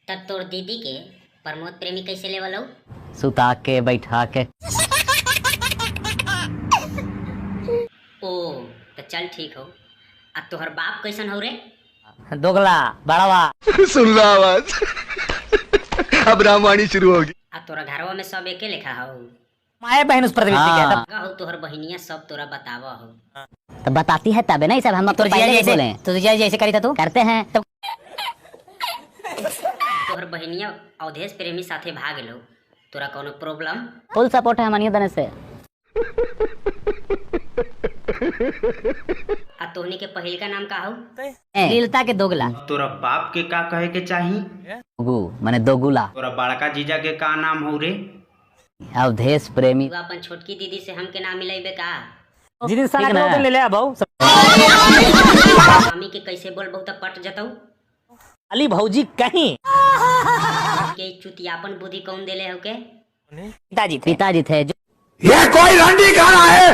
तब तोर दीदी के प्रमोद प्रेमी कैसे लेवल हो? सुता के बैठा के। ओ तो चल ठीक हो। आ तोहर बाप कैसन हो रे? दोगला बड़वा। सुन लो आवाज। अब रामायणी शुरू होगी। आ तोरा घरवा में सब एके लेखा हो? माए बहन उस प्रवृत्ति के तब का हो तोहर बहिनिया सब तोरा बतावा हो? तो बताती है तबे नहीं सब हम तो जैसे करी था तू करते हैं तो तोहर बहिनिया अवधेश प्रेमी साथे भाग लो, तोरा कोनो प्रॉब्लम? फुल सपोर्ट है मनियो दने से। आ तोहनी के पहिल का नाम का हो? लीलता के दोगला। तोरा बाप के का कहे के चाही? दोगु माने दोगुला। तोरा बड़का जीजा के का नाम हो रे? अवधेश प्रेमी। तू अपन छोटकी दीदी से हमके नाम मिलेबे का? जिन सारा के दिन ले ले आबो। मम्मी के कैसे बोल बहुत पट जतौ? अली भौजी कहीं के चुतियापन बुद्धि कौन देले हो के? पिताजी थे जो ये कोई रंडी गाना है।